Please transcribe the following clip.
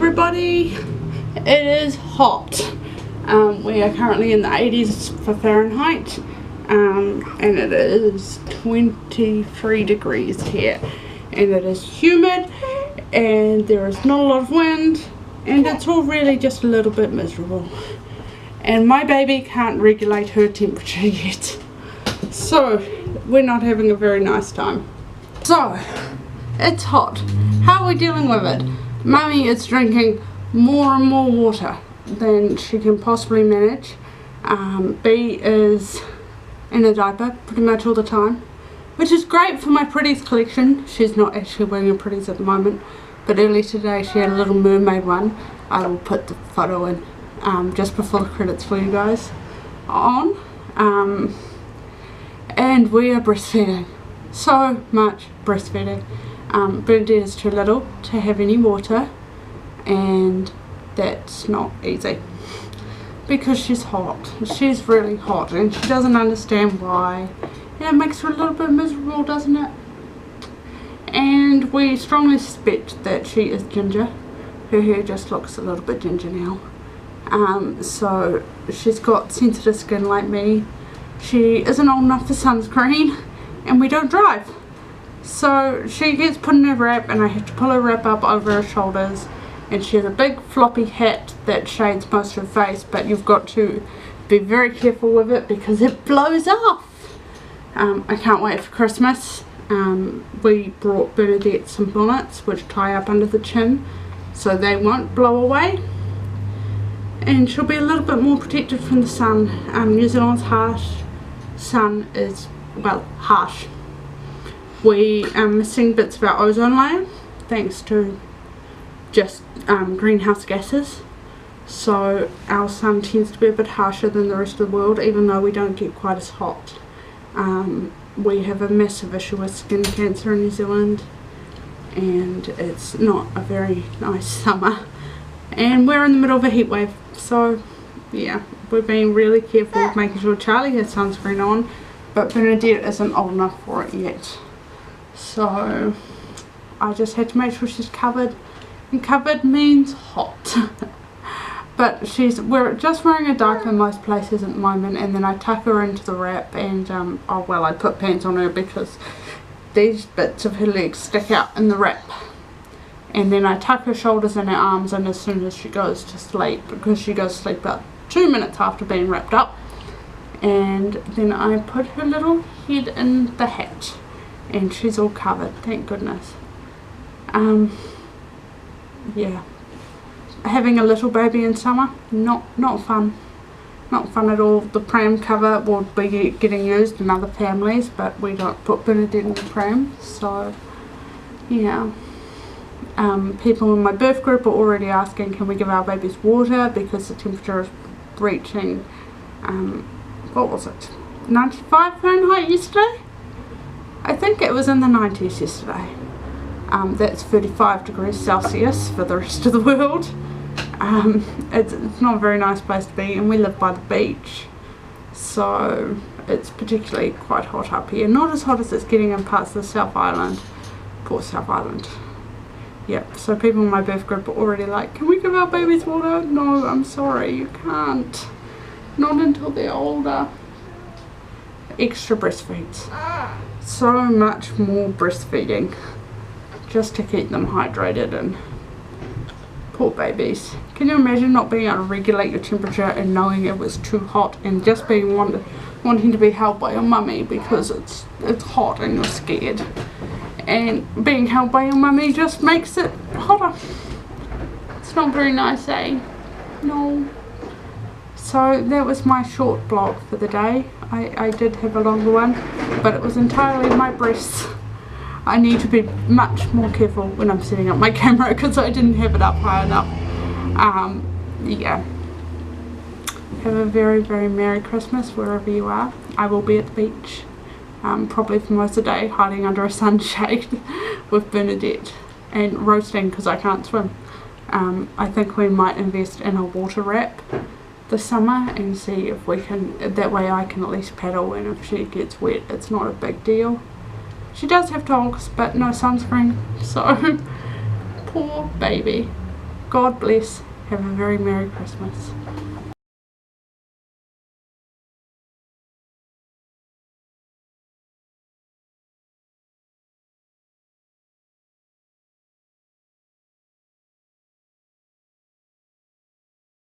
everybody. It is hot. We are currently in the 80s for Fahrenheit, and it is 23 degrees here, and it is humid, and there is not a lot of wind, and it's all really just a little bit miserable. And my baby can't regulate her temperature yet, so we're not having a very nice time. So it's hot. How are we dealing with it? Mummy is drinking more and more water than she can possibly manage. B is in a diaper pretty much all the time, which is great for my Pretties collection. She's not actually wearing a Pretties at the moment, but earlier today she had a little mermaid one. I will put the photo in just before the credits for you guys on. And we are breastfeeding. So much breastfeeding. Bernadette is too little to have any water, and that's not easy because she's hot. She's really hot and she doesn't understand why. Yeah, it makes her a little bit miserable, doesn't it? And we strongly suspect that she is ginger. Her hair just looks a little bit ginger now. So she's got sensitive skin like me. She isn't old enough for sunscreen, and we don't drive. So she gets put in her wrap, and I have to pull her wrap up over her shoulders, and she has a big floppy hat that shades most of her face, but you've got to be very careful with it because it blows off. I can't wait for Christmas. We brought Bernadette some bonnets which tie up under the chin so they won't blow away, and she'll be a little bit more protected from the sun. New Zealand's harsh sun is, well, harsh. We are missing bits of our ozone layer thanks to just greenhouse gases, so our sun tends to be a bit harsher than the rest of the world, even though we don't get quite as hot. We have a massive issue with skin cancer in New Zealand, and it's not a very nice summer, and we're in the middle of a heat wave, so yeah, we're being really careful with making sure Charlie has sunscreen on, but Bernadette isn't old enough for it yet. So I just had to make sure she's covered, and covered means hot. But we're just wearing a diaper in most places at the moment, and then I tuck her into the wrap, and oh well, I put pants on her because these bits of her legs stick out in the wrap, and then I tuck her shoulders and her arms in as soon as she goes to sleep, because she goes to sleep about 2 minutes after being wrapped up, and then I put her little head in the hat, and she's all covered, thank goodness. Yeah, having a little baby in summer, not fun at all. The pram cover will be getting used in other families, but we don't put Bernadette in the pram, so yeah. People in my birth group are already asking, can we give our babies water, because the temperature is reaching what was it, 95 Fahrenheit yesterday? I think it was in the 90s yesterday. That's 35 degrees Celsius for the rest of the world. It's not a very nice place to be, and we live by the beach, so it's particularly quite hot up here. Not as hot as it's getting in parts of the South Island. Poor South Island. Yep, so people in my birth group are already like, can we give our babies water? No, I'm sorry, you can't. Not until they're older. Extra breastfeeds. So much more breastfeeding just to keep them hydrated, and poor babies. Can you imagine not being able to regulate your temperature and knowing it was too hot, and just being wanting to be held by your mummy because it's hot and you're scared, and being held by your mummy just makes it hotter. It's not very nice, eh? No. So that was my short blog for the day. I did have a longer one, but it was entirely my breasts. I need to be much more careful when I'm setting up my camera because I didn't have it up high enough. Yeah. Have a very, very Merry Christmas wherever you are. I will be at the beach, probably for most of the day, hiding under a sunshade with Bernadette and roasting because I can't swim. I think we might invest in a water wrap this summer and see if we can, that way I can at least paddle, and if she gets wet it's not a big deal. She does have dogs, but no sunscreen, so poor baby. God bless. Have a very Merry Christmas.